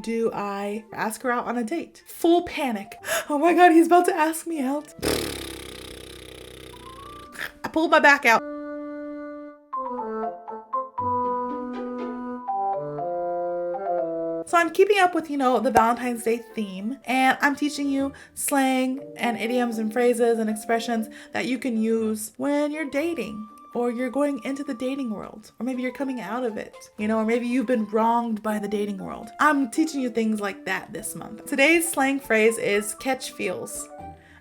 do I ask her out on a date? Full panic. Oh my God, he's about to ask me out. I pulled my back out. So I'm keeping up with, the Valentine's Day theme, and I'm teaching you slang and idioms and phrases and expressions that you can use when you're dating, or you're going into the dating world, or maybe you're coming out of it, or maybe you've been wronged by the dating world. I'm teaching you things like that this month. Today's slang phrase is catch feels.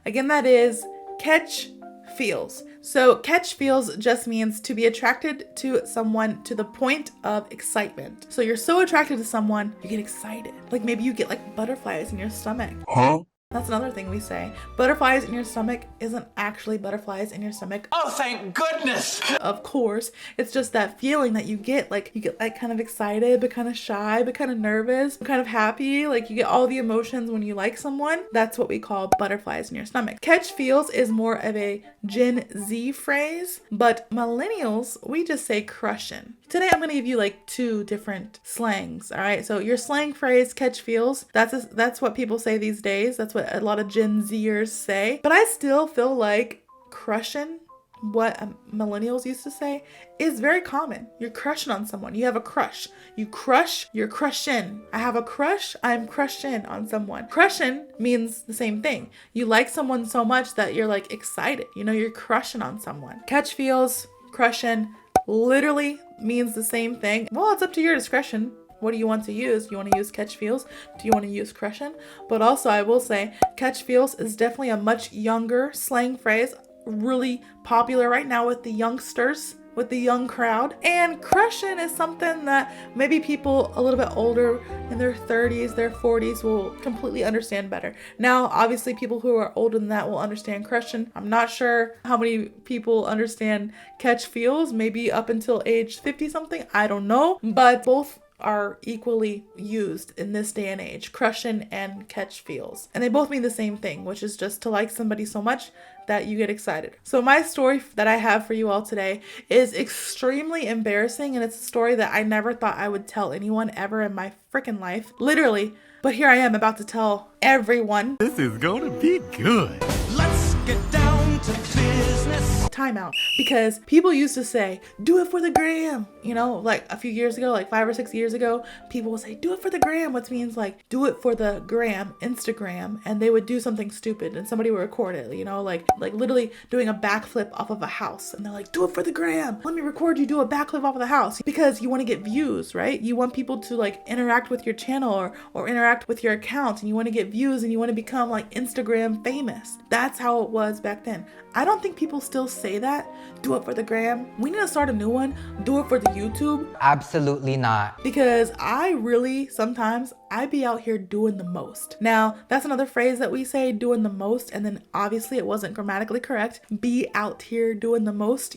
Again, that is catch feels. So catch feels just means to be attracted to someone to the point of excitement. So you're so attracted to someone, you get excited. Like maybe you get like butterflies in your stomach. Huh? That's another thing we say. Butterflies in your stomach isn't actually butterflies in your stomach. Oh, thank goodness! Of course. It's just that feeling that you get like kind of excited, but kind of shy, but kind of nervous, but kind of happy. Like you get all the emotions when you like someone. That's what we call butterflies in your stomach. Catch feels is more of a Gen Z phrase, but millennials, we just say crushin'. Today I'm going to give you like two different slangs, all right? So your slang phrase, catch feels, that's what people say these days. That's what a lot of Gen Zers say. But I still feel like crushin', what millennials used to say, is very common. You're crushing on someone. You have a crush. You crush, you're crushin'. I have a crush, I'm crushin' on someone. Crushin' means the same thing. You like someone so much that you're like excited. You're crushing on someone. Catch feels, crushin', literally means the same thing. Well, it's up to your discretion. What do you want to use? Do you want to use catch feels? Do you want to use crushin'? But also I will say catch feels is definitely a much younger slang phrase, really popular right now with the youngsters, with the young crowd. And crushin' is something that maybe people a little bit older in their 30s, their 40s will completely understand better. Now, obviously people who are older than that will understand crushin'. I'm not sure how many people understand catch feels, maybe up until age 50 something. I don't know, but both are equally used in this day and age, crushin' and catch feels. And they both mean the same thing, which is just to like somebody so much that you get excited. So my story that I have for you all today is extremely embarrassing, and it's a story that I never thought I would tell anyone ever in my freaking life, literally. But here I am about to tell everyone. This is gonna be good. Let's get down to business. Time out, because people used to say, do it for the gram. Like a few years ago, like 5 or 6 years ago, people would say, do it for the gram, which means like do it for the gram, Instagram, and they would do something stupid and somebody would record it, like literally doing a backflip off of a house, and they're like, do it for the gram, let me record you do a backflip off of the house, because you want to get views, right? You want people to like interact with your channel or interact with your account, and you want to get views, and you want to become like Instagram famous. That's how it was back then. I don't think people still say that. Do it for the gram. We need to start a new one. Do it for the YouTube. Absolutely not. Because sometimes I be out here doing the most. Now, that's another phrase that we say, doing the most. And then obviously it wasn't grammatically correct. Be out here doing the most,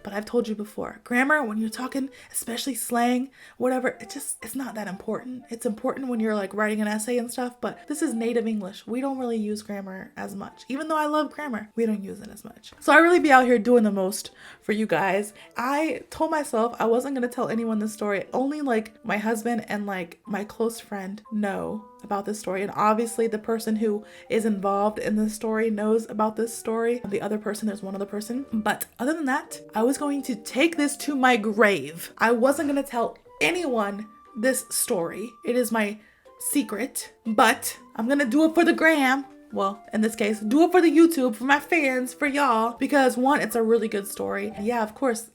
But I've told you before, grammar, when you're talking, especially slang, whatever, it's not that important. It's important when you're like writing an essay and stuff, but this is native English. We don't really use grammar as much. Even though I love grammar, we don't use it as much. So I really be out here doing the most for you guys. I told myself I wasn't going to tell anyone this story. Only like my husband and like my close friend know about this story. And obviously the person who is involved in this story knows about this story. The other person, there's one other person. But other than that, I was going to take this to my grave. I wasn't going to tell anyone this story. It is my secret, but I'm going to do it for the gram. Well, in this case, do it for the YouTube, for my fans, for y'all, because one, it's a really good story. And yeah, of course,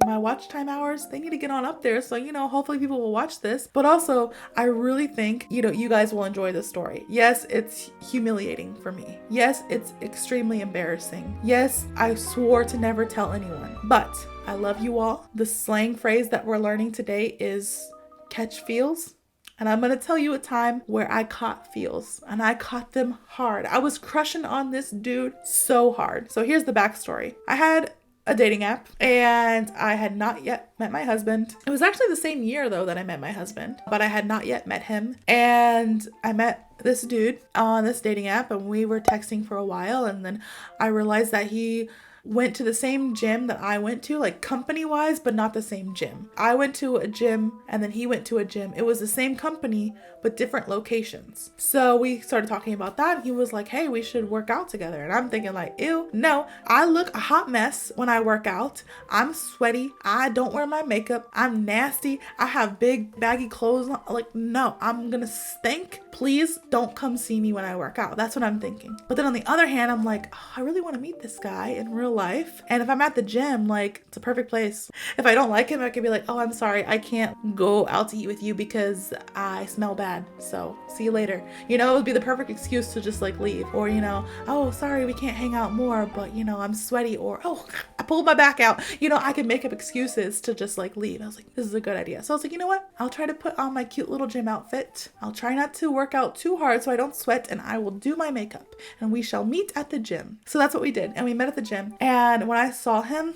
my watch time hours, they need to get on up there. So, hopefully people will watch this. But also, I really think, you guys will enjoy this story. Yes, it's humiliating for me. Yes, it's extremely embarrassing. Yes, I swore to never tell anyone. But I love you all. The slang phrase that we're learning today is catch feels. And I'm going to tell you a time where I caught feels, and I caught them hard. I was crushing on this dude so hard. So here's the backstory. I had a dating app, and I had not yet met my husband. It was actually the same year though that I met my husband, but I had not yet met him. And I met this dude on this dating app, and we were texting for a while, and then I realized that he went to the same gym that I went to, like company wise, but not the same gym. I went to a gym and then he went to a gym. It was the same company, but different locations. So we started talking about that. And he was like, hey, we should work out together. And I'm thinking like, ew, no, I look a hot mess when I work out. I'm sweaty. I don't wear my makeup. I'm nasty. I have big baggy clothes on. Like, no, I'm gonna stink. Please don't come see me when I work out. That's what I'm thinking. But then on the other hand, I'm like, oh, I really want to meet this guy in real life. And if I'm at the gym, like, it's a perfect place. If I don't like him, I could be like, oh, I'm sorry, I can't go out to eat with you because I smell bad. So see you later. You know, it would be the perfect excuse to just like leave. Or, you know, oh, sorry, we can't hang out more, but you know, I'm sweaty. Or, oh, I pulled my back out. You know, I can make up excuses to just like leave. I was like, this is a good idea. So I was like, you know what? I'll try to put on my cute little gym outfit. I'll try not to work out too hard so I don't sweat, and I will do my makeup and we shall meet at the gym. So that's what we did. And we met at the gym. And when I saw him,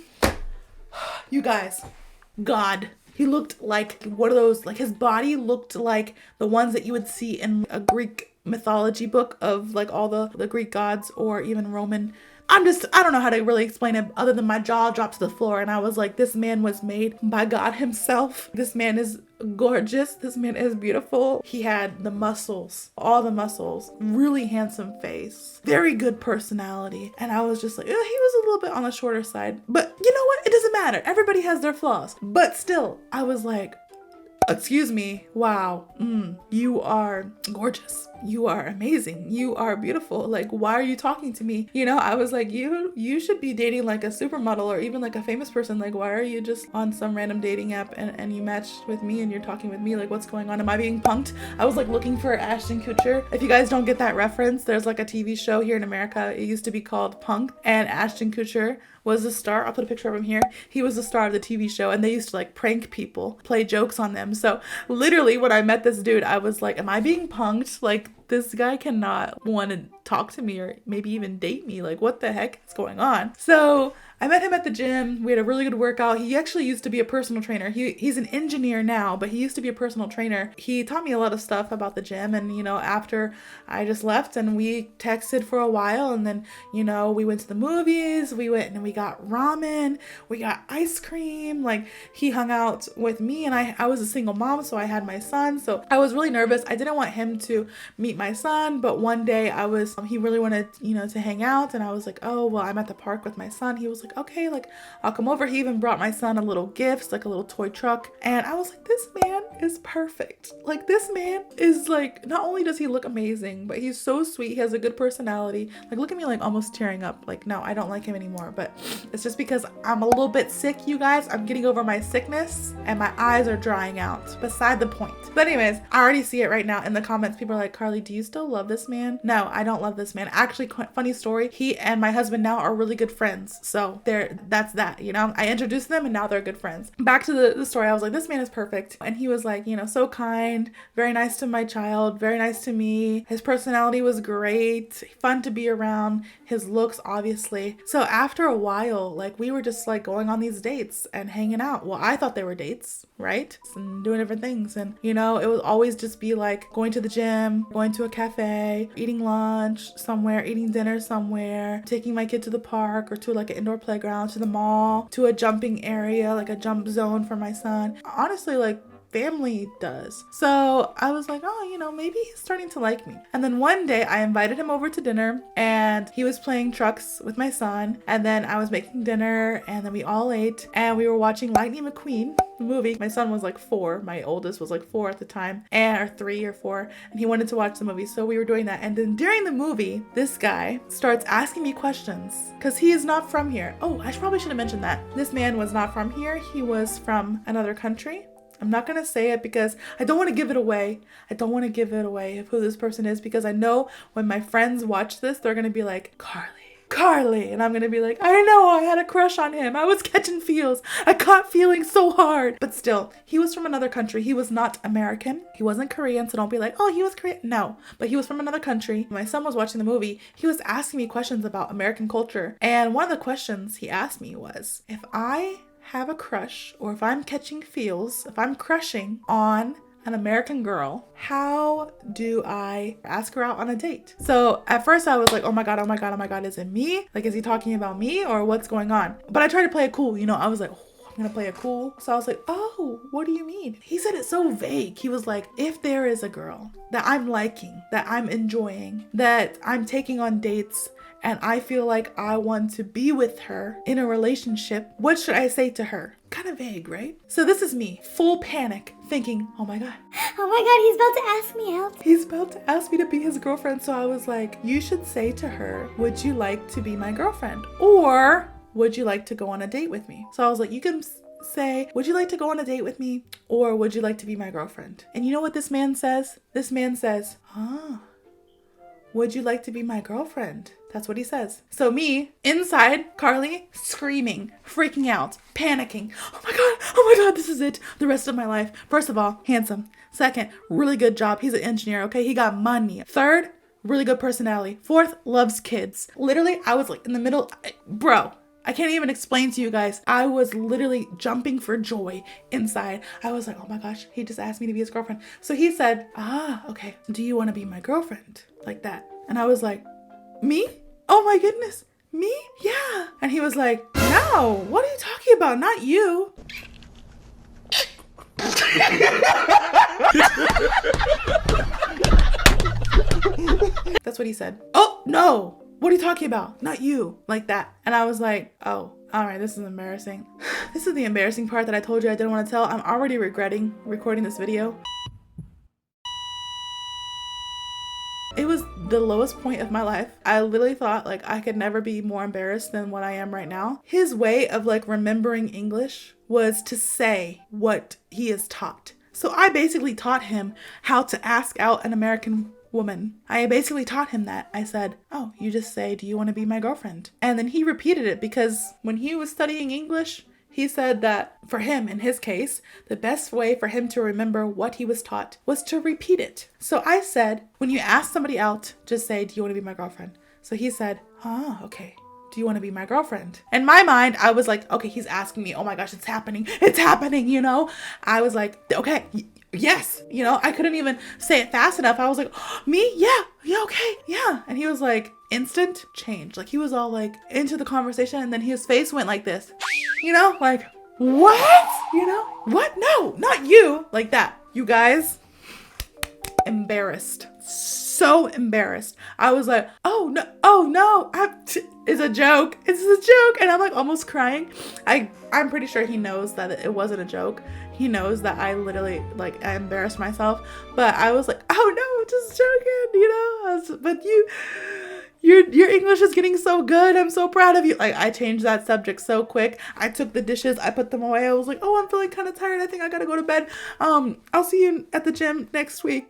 you guys, God, he looked like one of those, like his body looked like the ones that you would see in a Greek mythology book of like all the Greek gods, or even Roman. I don't know how to really explain it other than my jaw dropped to the floor and I was like, this man was made by God himself. This man is gorgeous. This man is beautiful. He had the muscles, all the muscles, really handsome face, very good personality. And I was just like, he was a little bit on the shorter side, but you know what? It doesn't matter. Everybody has their flaws. But still, I was like, excuse me, wow, you are gorgeous. You are amazing. You are beautiful. Like, why are you talking to me? You know, I was like, you should be dating like a supermodel or even like a famous person. Like, why are you just on some random dating app and you matched with me and you're talking with me? Like, what's going on? Am I being punked? I was like looking for Ashton Kutcher. If you guys don't get that reference, there's like a TV show here in America. It used to be called Punked, and Ashton Kutcher was the star. I'll put a picture of him here. He was the star of the TV show, and they used to like prank people, play jokes on them. So literally when I met this dude, I was like, am I being punked? Like, this guy cannot want to talk to me or maybe even date me. Like, what the heck is going on? So I met him at the gym. We had a really good workout. He actually used to be a personal trainer. He's an engineer now, but he used to be a personal trainer. He taught me a lot of stuff about the gym. And, you know, after I just left and we texted for a while, and then, you know, we went to the movies. We went and we got ramen. We got ice cream. Like, he hung out with me, and I was a single mom, so I had my son. So I was really nervous. I didn't want him to meet my son, but one day he really wanted, you know, to hang out. And I was like, oh, well, I'm at the park with my son. He was like, okay, like, I'll come over. He even brought my son a little gift, like a little toy truck. And I was like, this man is perfect. Like, this man is like, not only does he look amazing, but he's so sweet. He has a good personality. Like, look at me, like almost tearing up. Like, no, I don't like him anymore, but it's just because I'm a little bit sick, you guys. I'm getting over my sickness and my eyes are drying out. Beside the point. But anyways, I already see it right now in the comments. People are like, Carly, do you still love this man? No, I don't love this man. Actually, funny story. He and my husband now are really good friends. So that's that, you know, I introduced them and now they're good friends. Back to the story. I was like, this man is perfect. And he was like, you know, so kind, very nice to my child, very nice to me. His personality was great, fun to be around, his looks, obviously. So after a while, like, we were just like going on these dates and hanging out. Well, I thought they were dates, right? And doing different things. And, you know, it would always just be like going to the gym, going to a cafe, eating lunch somewhere, eating dinner somewhere, taking my kid to the park or to like an indoor playground, to the mall, to a jumping area, like a jump zone for my son. Honestly, like, family does. So I was like, oh, you know, maybe he's starting to like me. And then one day I invited him over to dinner and he was playing trucks with my son. And then I was making dinner and then we all ate and we were watching Lightning McQueen, the movie. My son was like 4. My oldest was like 4 at the time, or 3 or 4. And he wanted to watch the movie. So we were doing that. And then during the movie, this guy starts asking me questions because he is not from here. Oh, I probably should have mentioned that. This man was not from here. He was from another country. I'm not going to say it because I don't want to give it away. I don't want to give it away of who this person is, because I know when my friends watch this, they're going to be like, Carly. And I'm going to be like, I know, I had a crush on him. I was catching feels. I caught feelings so hard. But still, he was from another country. He was not American. He wasn't Korean. So don't be like, oh, he was Korean. No, but he was from another country. My son was watching the movie. He was asking me questions about American culture. And one of the questions he asked me was, if I have a crush, or if I'm catching feels, if I'm crushing on an American girl, how do I ask her out on a date? So at first I was like, oh my God, oh my God, oh my God, is it me? Like, is he talking about me or what's going on? But I tried to play it cool, you know, I was like, oh, I'm gonna play it cool. So I was like, oh, what do you mean? He said it so vague. He was like, if there is a girl that I'm liking, that I'm enjoying, that I'm taking on dates, and I feel like I want to be with her in a relationship, what should I say to her? Kind of vague, right? So this is me, full panic, thinking, oh my God. Oh my God, he's about to ask me out. He's about to ask me to be his girlfriend. So I was like, you should say to her, would you like to be my girlfriend? Or would you like to go on a date with me? So I was like, you can say, would you like to go on a date with me? Or would you like to be my girlfriend? And you know what this man says? This man says, would you like to be my girlfriend? That's what he says. So me, inside, Carley, screaming, freaking out, panicking. Oh my God, this is it. The rest of my life. First of all, handsome. Second, really good job. He's an engineer, okay? He got money. Third, really good personality. Fourth, loves kids. Literally, I was like in the middle, bro. I can't even explain to you guys. I was literally jumping for joy inside. I was like, oh my gosh, he just asked me to be his girlfriend. So he said, okay, do you want to be my girlfriend? Like that. And I was like, me? Oh my goodness, me? Yeah. And he was like, no, what are you talking about? Not you. That's what he said. Oh, no. What are you talking about? Not you. Like that. And I was like, oh, all right, this is embarrassing. This is the embarrassing part that I told you I didn't want to tell. I'm already regretting recording this video. It was the lowest point of my life. I literally thought like I could never be more embarrassed than what I am right now. His way of like remembering English was to say what he is taught. So I basically taught him how to ask out an American woman. I basically taught him that. I said, oh, you just say, do you want to be my girlfriend? And then he repeated it because when he was studying English, he said that for him, in his case, the best way for him to remember what he was taught was to repeat it. So I said, when you ask somebody out, just say, do you want to be my girlfriend? So he said, okay. Do you want to be my girlfriend? In my mind, I was like, okay, he's asking me. Oh my gosh, it's happening. It's happening, you know? I was like, okay, yes. You know, I couldn't even say it fast enough. I was like, me? Yeah, okay, yeah. And he was like, instant change. Like he was all like into the conversation and then his face went like this, you know, like, what? You know, what? No, not you. Like that. You guys, embarrassed. So embarrassed. I was like, oh no, it's a joke. It's a joke. And I'm like almost crying. I'm pretty sure he knows that it wasn't a joke. He knows that I literally like I embarrassed myself. But I was like, oh no, just joking, you know. But your English is getting so good. I'm so proud of you. Like I changed that subject so quick. I took the dishes, I put them away. I was like, oh, I'm feeling kind of tired. I think I gotta go to bed. I'll see you at the gym next week.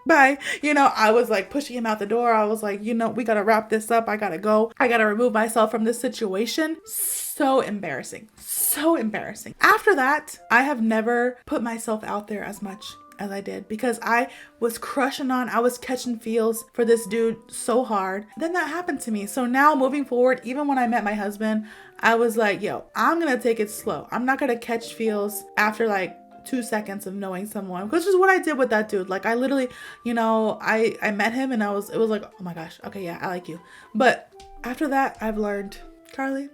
Bye. You know, I was like pushing him out the door. I was like, you know, we gotta wrap this up. I gotta go. I gotta remove myself from this situation. So embarrassing. So embarrassing. After that, I have never put myself out there as much as I did because I was I was catching feels for this dude so hard. Then that happened to me. So now moving forward, even when I met my husband, I was like, yo, I'm gonna take it slow. I'm not gonna catch feels after like 2 seconds of knowing someone, which is what I did with that dude. Like I literally, you know, I met him and it was like, oh my gosh, okay, yeah, I like you. But after that, I've learned, Carley,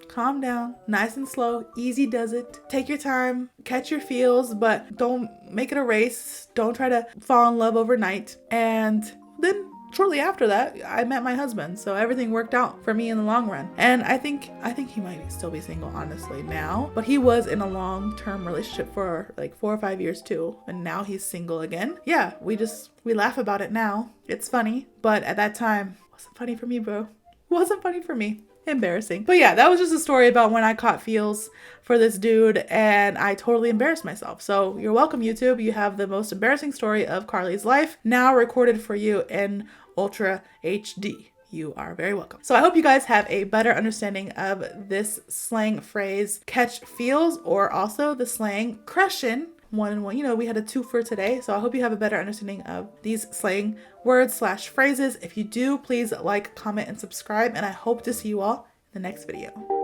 calm down, nice and slow, easy does it. Take your time, catch your feels, but don't make it a race. Don't try to fall in love overnight. And then shortly after that, I met my husband. So everything worked out for me in the long run. And I think he might still be single, honestly, now. But he was in a long-term relationship for like 4 or 5 years too. And now he's single again. Yeah, we laugh about it now. It's funny. But at that time, it wasn't funny for me, bro. It wasn't funny for me. Embarrassing. But yeah, that was just a story about when I caught feels for this dude and I totally embarrassed myself. So you're welcome, YouTube. You have the most embarrassing story of Carley's life now recorded for you in Ultra HD. You are very welcome. So I hope you guys have a better understanding of this slang phrase, catch feels, or also the slang crushin'. 1 and 1. You know, we had a 2 for today. So I hope you have a better understanding of these slang words / phrases. If you do, please like, comment, and subscribe. And I hope to see you all in the next video.